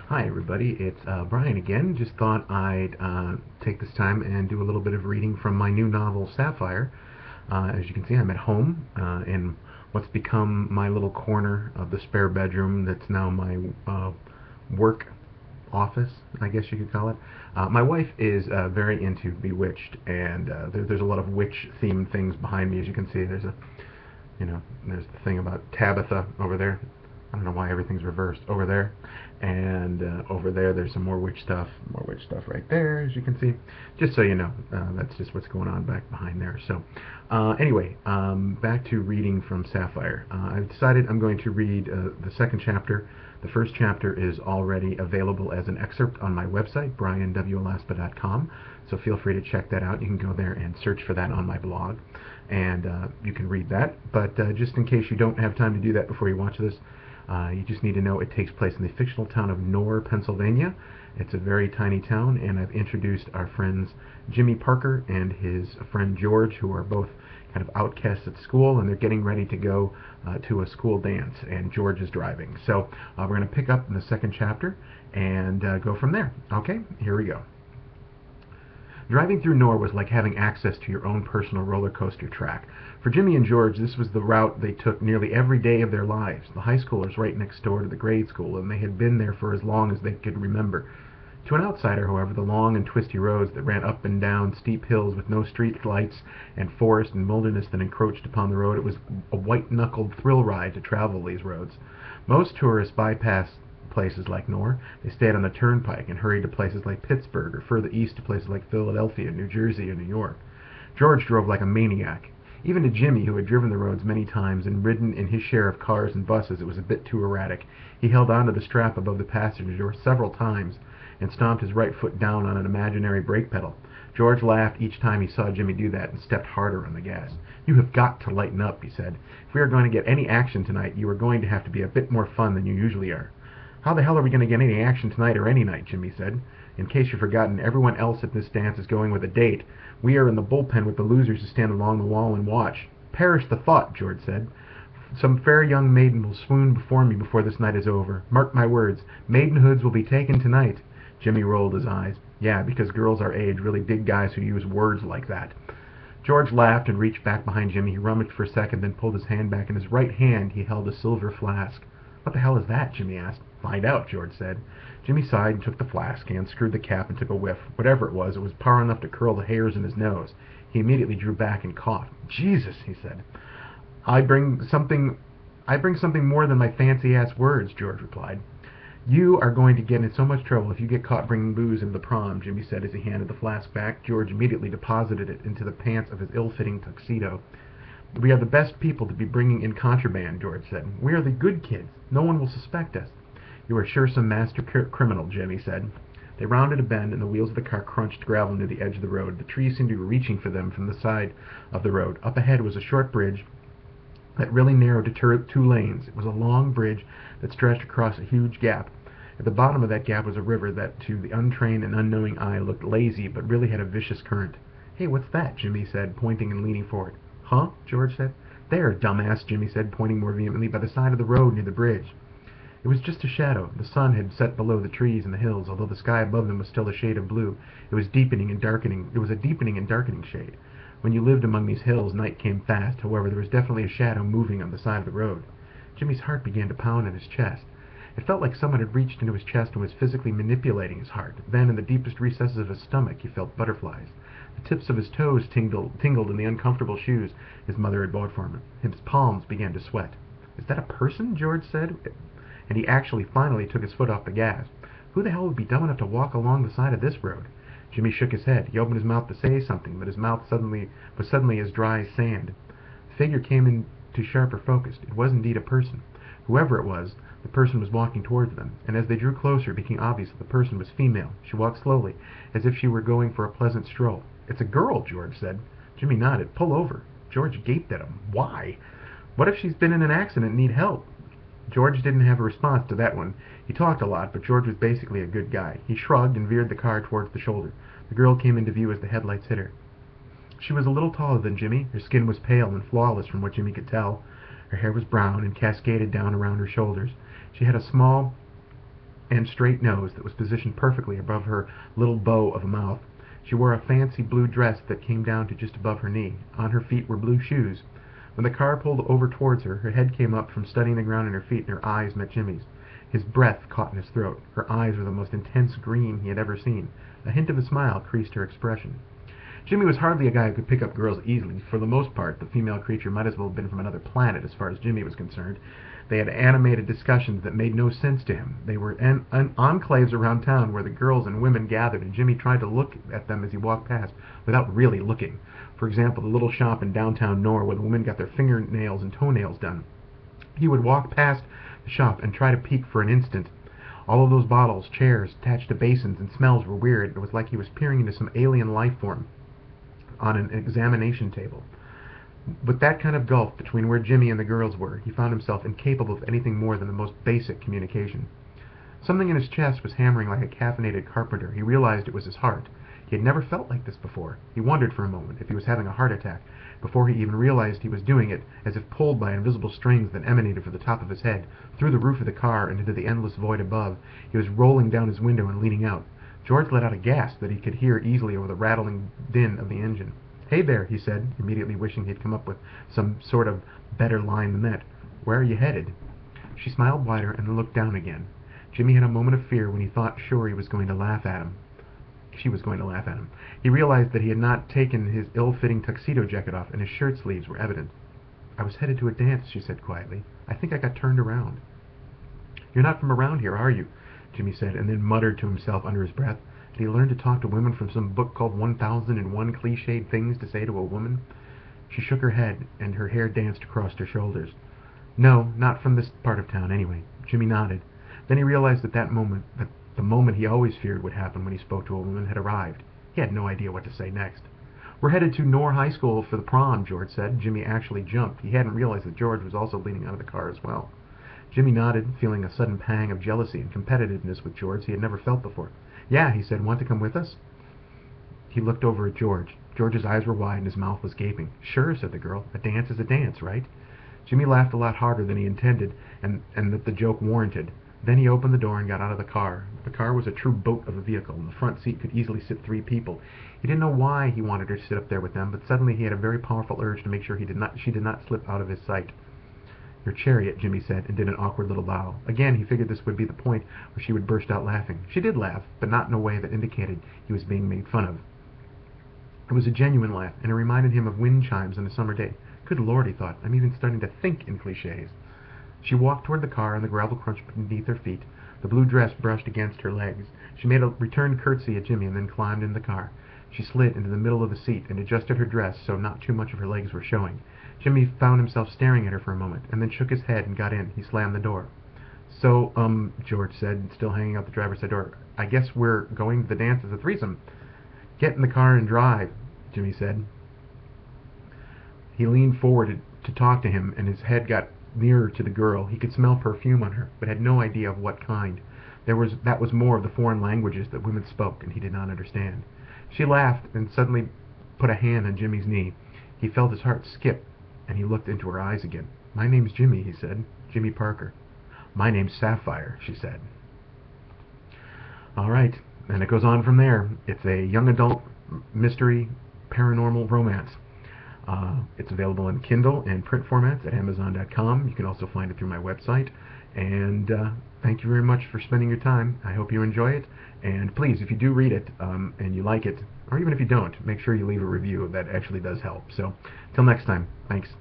Hi everybody, it's Brian again. Just thought I'd take this time and do a little bit of reading from my new novel, Sapphire. As you can see, I'm at home in what's become my little corner of the spare bedroom that's now my work office, I guess you could call it. My wife is very into Bewitched, and there's a lot of witch-themed things behind me. As you can see, there's the thing about Tabitha over there. I don't know why everything's reversed over there. And over there, there's some more witch stuff right there, as you can see. Just so you know, that's just what's going on back behind there. So, anyway, back to reading from Sapphire. I've decided I'm going to read the second chapter. The first chapter is already available as an excerpt on my website, bryanwalaspa.com. So feel free to check that out. You can go there and search for that on my blog, and you can read that. But just in case you don't have time to do that before you watch this, you just need to know it takes place in the fictional town of Nor, Pennsylvania. It's a very tiny town, and I've introduced our friends Jimmy Parker and his friend George, who are both kind of outcasts at school, and they're getting ready to go to a school dance, and George is driving. So we're going to pick up in the second chapter and go from there. Okay, here we go. Driving through Nor was like having access to your own personal roller coaster track. For Jimmy and George, this was the route they took nearly every day of their lives. The high school was right next door to the grade school, and they had been there for as long as they could remember. To an outsider, however, the long and twisty roads that ran up and down steep hills with no street lights and forest and wilderness that encroached upon the road, it was a white-knuckled thrill ride to travel these roads. Most tourists bypassed places like Nor. They stayed on the turnpike and hurried to places like Pittsburgh, or further east to places like Philadelphia, New Jersey, or New York. George drove like a maniac. Even to Jimmy, who had driven the roads many times and ridden in his share of cars and buses, it was a bit too erratic. He held onto the strap above the passenger door several times and stomped his right foot down on an imaginary brake pedal. George laughed each time he saw Jimmy do that and stepped harder on the gas. "You have got to lighten up," he said. "If we are going to get any action tonight, you are going to have to be a bit more fun than you usually are." "How the hell are we going to get any action tonight or any night?" Jimmy said. "In case you've forgotten, everyone else at this dance is going with a date. We are in the bullpen with the losers who stand along the wall and watch." "Perish the thought," George said. "Some fair young maiden will swoon before me before this night is over. Mark my words, maidenhoods will be taken tonight." Jimmy rolled his eyes. "Yeah, because girls our age really dig guys who use words like that." George laughed and reached back behind Jimmy. He rummaged for a second, then pulled his hand back. In his right hand he held a silver flask. "What the hell is that?" Jimmy asked. "Find out," George said. Jimmy sighed and took the flask, and unscrewed the cap and took a whiff. Whatever it was power enough to curl the hairs in his nose. He immediately drew back and coughed. "Jesus," he said. I bring something more than my fancy-ass words," George replied. "You are going to get in so much trouble if you get caught bringing booze into the prom," Jimmy said as he handed the flask back. George immediately deposited it into the pants of his ill-fitting tuxedo. "We are the best people to be bringing in contraband," George said. "We are the good kids. No one will suspect us." "You are sure some master criminal," Jimmy said. They rounded a bend, and the wheels of the car crunched gravel near the edge of the road. The trees seemed to be reaching for them from the side of the road. Up ahead was a short bridge that really narrowed to two lanes. It was a long bridge that stretched across a huge gap. At the bottom of that gap was a river that, to the untrained and unknowing eye, looked lazy, but really had a vicious current. "Hey, what's that?" Jimmy said, pointing and leaning forward. "Huh?" George said. "There, dumbass," Jimmy said, pointing more vehemently, "by the side of the road near the bridge." It was just a shadow. The sun had set below the trees and the hills, although the sky above them was still a shade of blue. It was deepening and darkening. It was a deepening and darkening shade. When you lived among these hills, night came fast. However, there was definitely a shadow moving on the side of the road. Jimmy's heart began to pound in his chest. It felt like someone had reached into his chest and was physically manipulating his heart. Then, in the deepest recesses of his stomach, he felt butterflies. The tips of his toes tingled in the uncomfortable shoes his mother had bought for him. His palms began to sweat. "Is that a person?" George said, and he actually finally took his foot off the gas. Who the hell would be dumb enough to walk along the side of this road? Jimmy shook his head. He opened his mouth to say something, but his mouth was suddenly as dry as sand. The figure came into sharper focus. It was indeed a person. Whoever it was, the person was walking towards them, and as they drew closer it became obvious that the person was female. She walked slowly, as if she were going for a pleasant stroll. "It's a girl," George said. Jimmy nodded. "Pull over." George gaped at him. "Why? What if she's been in an accident and need help?" George didn't have a response to that one. He talked a lot, but George was basically a good guy. He shrugged and veered the car towards the shoulder. The girl came into view as the headlights hit her. She was a little taller than Jimmy. Her skin was pale and flawless from what Jimmy could tell. Her hair was brown and cascaded down around her shoulders. She had a small and straight nose that was positioned perfectly above her little bow of a mouth. She wore a fancy blue dress that came down to just above her knee. On her feet were blue shoes. When the car pulled over towards her, her head came up from studying the ground and her feet, and her eyes met Jimmy's. His breath caught in his throat. Her eyes were the most intense green he had ever seen. A hint of a smile creased her expression. Jimmy was hardly a guy who could pick up girls easily. For the most part, the female creature might as well have been from another planet as far as Jimmy was concerned. They had animated discussions that made no sense to him. They were enclaves around town where the girls and women gathered, and Jimmy tried to look at them as he walked past without really looking. For example, the little shop in downtown Nor where the women got their fingernails and toenails done. He would walk past the shop and try to peek for an instant. All of those bottles, chairs, attached to basins, and smells were weird. It was like he was peering into some alien life form on an examination table. With that kind of gulf between where Jimmy and the girls were, he found himself incapable of anything more than the most basic communication. Something in his chest was hammering like a caffeinated carpenter. He realized it was his heart. He had never felt like this before. He wondered for a moment if he was having a heart attack, before he even realized he was doing it, as if pulled by invisible strings that emanated from the top of his head, through the roof of the car and into the endless void above. He was rolling down his window and leaning out. George let out a gasp that he could hear easily over the rattling din of the engine. "Hey there," he said, immediately wishing he'd come up with some sort of better line than that. "Where are you headed?" She smiled wider and then looked down again. Jimmy had a moment of fear when he thought sure he was going to laugh at him. She was going to laugh at him. He realized that he had not taken his ill-fitting tuxedo jacket off, and his shirt sleeves were evident. "I was headed to a dance," she said quietly. "I think I got turned around." "You're not from around here, are you?" Jimmy said, and then muttered to himself under his breath. Had he learned to talk to women from some book called 1001 Cliched Things to Say to a Woman? She shook her head, and her hair danced across her shoulders. "No, not from this part of town, anyway." Jimmy nodded. Then he realized that the moment he always feared would happen when he spoke to a woman had arrived. He had no idea what to say next. "We're headed to Nor High School for the prom," George said. Jimmy actually jumped. He hadn't realized that George was also leaning out of the car as well. Jimmy nodded, feeling a sudden pang of jealousy and competitiveness with George he had never felt before. "Yeah," he said. "Want to come with us?" He looked over at George. George's eyes were wide and his mouth was gaping. "Sure," said the girl. "A dance is a dance, right?" Jimmy laughed a lot harder than he intended and that the joke warranted. Then he opened the door and got out of the car. The car was a true boat of a vehicle, and the front seat could easily sit 3 people. He didn't know why he wanted her to sit up there with them, but suddenly he had a very powerful urge to make sure she did not slip out of his sight. "Your chariot," Jimmy said, and did an awkward little bow. Again, he figured this would be the point where she would burst out laughing. She did laugh, but not in a way that indicated he was being made fun of. It was a genuine laugh, and it reminded him of wind chimes on a summer day. Good Lord, he thought, I'm even starting to think in cliches. She walked toward the car, and the gravel crunched beneath her feet. The blue dress brushed against her legs. She made a return curtsy at Jimmy and then climbed into the car. She slid into the middle of the seat and adjusted her dress so not too much of her legs were showing. Jimmy found himself staring at her for a moment, and then shook his head and got in. He slammed the door. "So, George said, still hanging out the driver's side door, I guess we're going to the dance as a threesome." "Get in the car and drive," Jimmy said. He leaned forward to talk to him, and his head got nearer to the girl. He could smell perfume on her, but had no idea of what kind. That was more of the foreign languages that women spoke, and he did not understand. She laughed and suddenly put a hand on Jimmy's knee. He felt his heart skip, and he looked into her eyes again. "My name's Jimmy," he said. "Jimmy Parker." "My name's Sapphire," she said. All right, and it goes on from there. It's a young adult mystery paranormal romance. It's available in Kindle and print formats at Amazon.com. You can also find it through my website. And thank you very much for spending your time. I hope you enjoy it. And please, if you do read it and you like it, or even if you don't, make sure you leave a review. That actually does help. So, till next time, thanks.